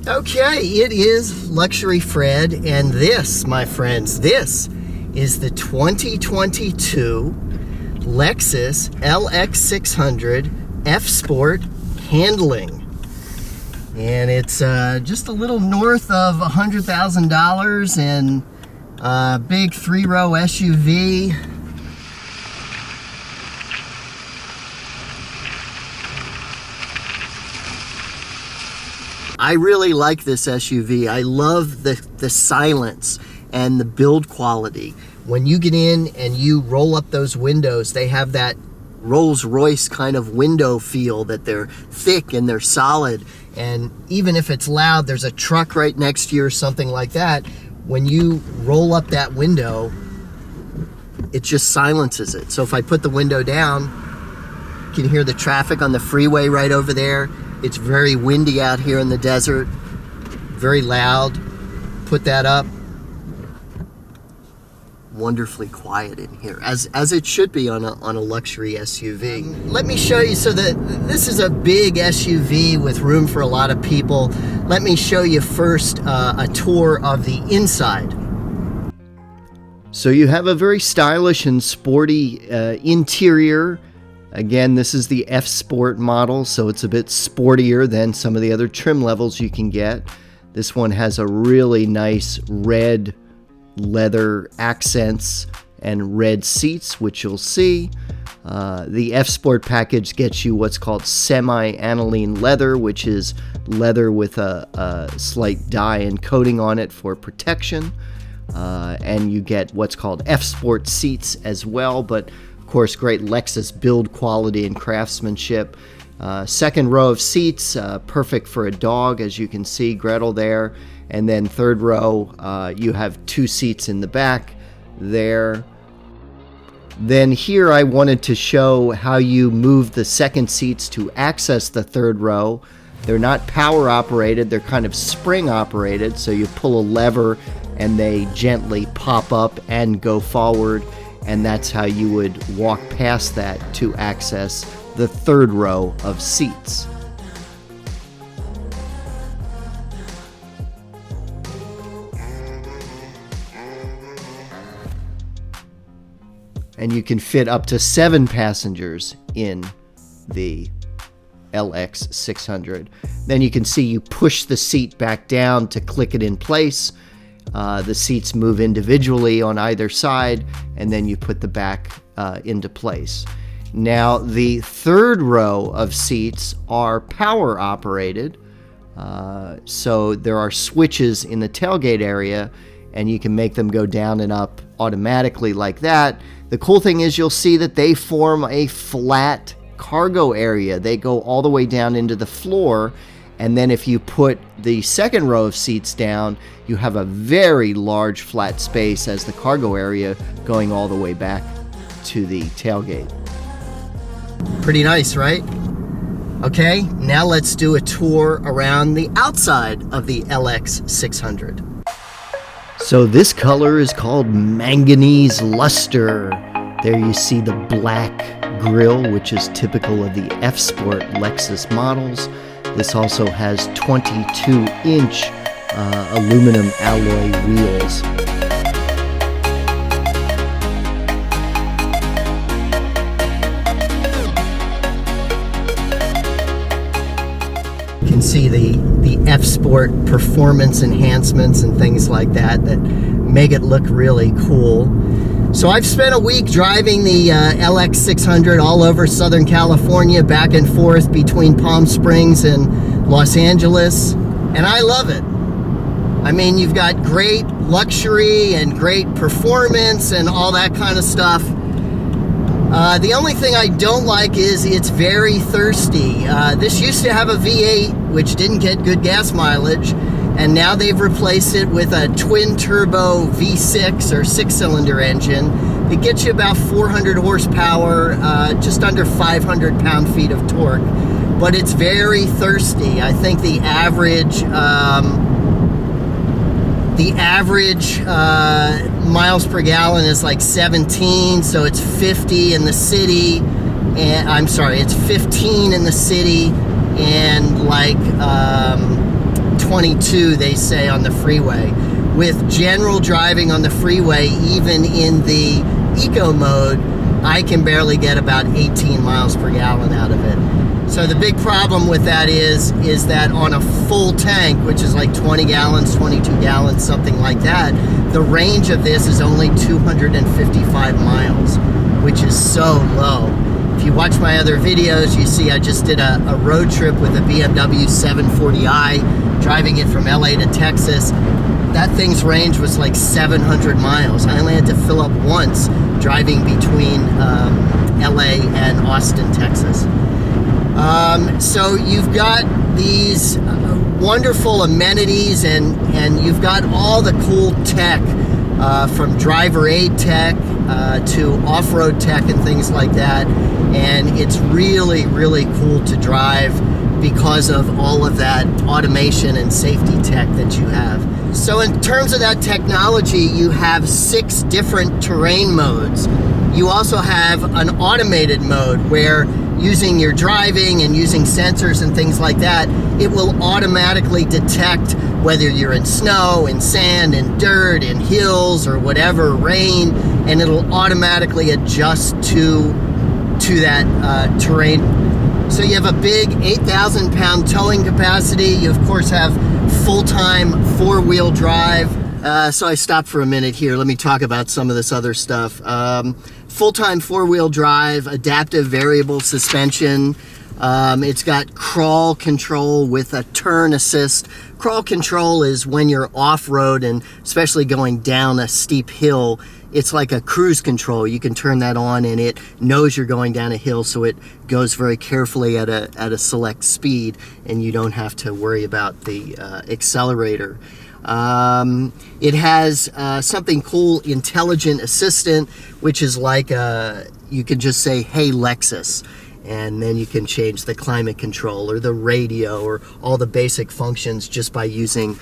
Okay, it is Luxury Fred, and this, my friends, this is the 2022 Lexus LX 600 F-Sport handling. And it's just a little north of $100,000 and a big 3-row SUV. I really like this SUV. I love the silence and the build quality. When you get in and you roll up those windows, they have that Rolls-Royce kind of window feel, that they're thick and they're solid. And even if it's loud, there's a truck right next to you or something like that. When you roll up that window, it just silences it. So if I put the window down, you can hear the traffic on the freeway right over there. It's very windy out here in the desert, very loud. Put that up. Wonderfully quiet in here, as it should be on a luxury SUV. Let me show you, so that this is a big SUV with room for a lot of people. Let me show you first a tour of the inside. So you have a very stylish and sporty interior. Again, this is the F-Sport model, so it's a bit sportier than some of the other trim levels you can get. This one has a really nice red leather accents and red seats, which you'll see. The F-Sport package gets you what's called semi-aniline leather, which is leather with a slight dye and coating on it for protection. And you get what's called F-Sport seats as well, but of course, great Lexus build quality and craftsmanship. Second row of seats, perfect for a dog, as you can see, Gretel there. And then third row, you have 2 seats in the back there. Then here I wanted to show how you move the second seats to access the third row. They're not power operated, they're kind of spring operated, so you pull a lever and they gently pop up and go forward. And that's how you would walk past that to access the third row of seats. And you can fit up to 7 passengers in the LX 600. Then you can see you push the seat back down to click it in place. The seats move individually on either side, and then you put the back into place. Now, the third row of seats are power operated, so there are switches in the tailgate area, and you can make them go down and up automatically like that. The cool thing is you'll see that they form a flat cargo area. They go all the way down into the floor. And then if you put the second row of seats down, you have a very large flat space as the cargo area going all the way back to the tailgate. Pretty nice, right? Okay, now let's do a tour around the outside of the LX 600. So this color is called manganese luster. There you see the black grille, which is typical of the F-Sport Lexus models. This also has 22-inch aluminum alloy wheels. You can see the F-Sport performance enhancements and things like that make it look really cool. So I've spent a week driving the LX 600 all over Southern California, back and forth between Palm Springs and Los Angeles, and I love it. I mean, you've got great luxury and great performance and all that kind of stuff. The only thing I don't like is it's very thirsty. This used to have a V8, which didn't get good gas mileage, and now they've replaced it with a twin-turbo V6 or 6-cylinder engine that gets you about 400 horsepower, just under 500 pound-feet of torque. But it's very thirsty. I think the average miles per gallon is like 17, so it's 50 in the city, and I'm sorry, it's 15 in the city, and like 22, they say, on the freeway. With general driving on the freeway, even in the eco mode, I can barely get about 18 miles per gallon out of it. So the big problem with that is that on a full tank, which is like 20 gallons, 22 gallons, something like that, the range of this is only 255 miles, which is so low. If you watch my other videos, you see I just did a road trip with a BMW 740i, driving it from LA to Texas. That thing's range was like 700 miles. I only had to fill up once driving between LA and Austin, Texas. So you've got these wonderful amenities, and you've got all the cool tech, from driver aid tech to off-road tech and things like that. And it's really, really cool to drive because of all of that automation and safety tech that you have. So in terms of that technology, you have 6 different terrain modes. You also have an automated mode where, using your driving and using sensors and things like that, it will automatically detect whether you're in snow, in sand, in dirt, in hills, or whatever, rain, and it'll automatically adjust to that terrain. So you have a big 8,000 pound towing capacity. You of course have full-time 4-wheel drive. So I stopped for a minute here. Let me talk about some of this other stuff. Full-time 4-wheel drive, adaptive variable suspension. It's got crawl control with a turn assist. Crawl control is when you're off-road, and especially going down a steep hill, it's like a cruise control. You can turn that on and it knows you're going down a hill, so it goes very carefully at a select speed, and you don't have to worry about the accelerator. It has something cool, intelligent assistant, which is like you can just say, "Hey Lexus," and then you can change the climate control or the radio or all the basic functions just by using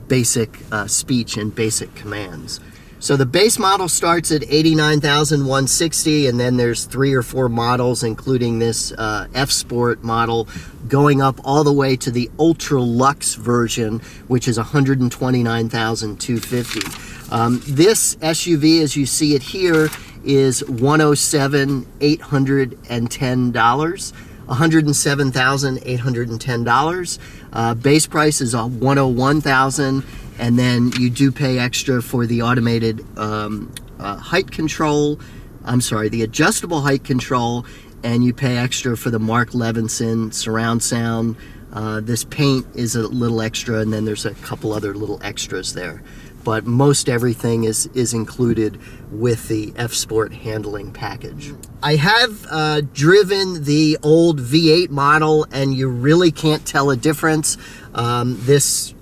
basic speech and basic commands. So the base model starts at $89,160, and then there's 3 or 4 models, including this F Sport model, going up all the way to the Ultra Luxe version, which is $129,250. This SUV, as you see it here, is $107,810. $107,810. Base price is $101,000. And then you do pay extra for the automated height control. I'm sorry, the adjustable height control, and you pay extra for the Mark Levinson surround sound. This paint is a little extra, and then there's a couple other little extras there. But most everything is included with the F Sport handling package. I have driven the old V8 model, and you really can't tell a difference. This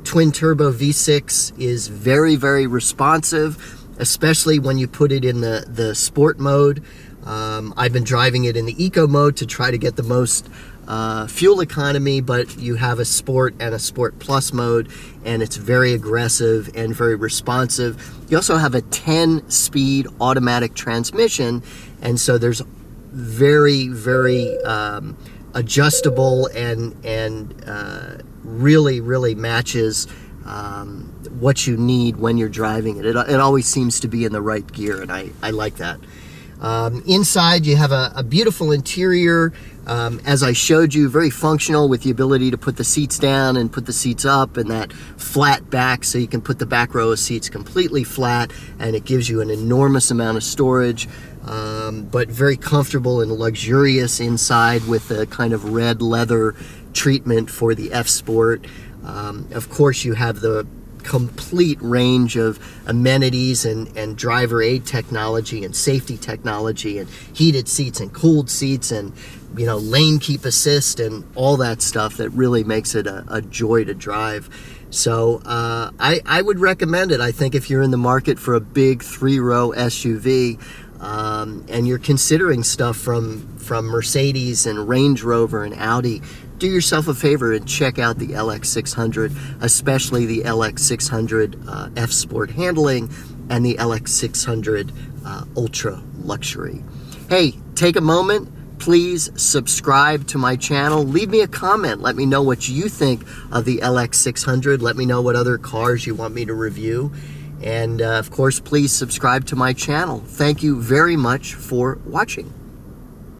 twin turbo V6 is very, very responsive, especially when you put it in the sport mode. I've been driving it in the eco mode to try to get the most fuel economy, but you have a sport and a sport plus mode, and it's very aggressive and very responsive. You also have a 10-speed automatic transmission, and so there's very, very adjustable and really, really matches what you need when you're driving it. It always seems to be in the right gear, and I like that. Inside, you have a beautiful interior, as I showed you, very functional, with the ability to put the seats down and put the seats up, and that flat back, so you can put the back row of seats completely flat, and it gives you an enormous amount of storage, but very comfortable and luxurious inside with the kind of red leather treatment for the F Sport. Of course, you have the complete range of amenities and driver aid technology and safety technology and heated seats and cooled seats and, you know, lane keep assist and all that stuff that really makes it a joy to drive. So I would recommend it. I think if you're in the market for a big 3-row SUV, and you're considering stuff from Mercedes and Range Rover and Audi, do yourself a favor and check out the LX600, especially the LX600 F Sport handling and the LX600 Ultra Luxury. Hey, take a moment, Please subscribe to my channel. Leave me a comment. Let me know what you think of the LX600. Let me know what other cars you want me to review. And of course, please subscribe to my channel. Thank you very much for watching.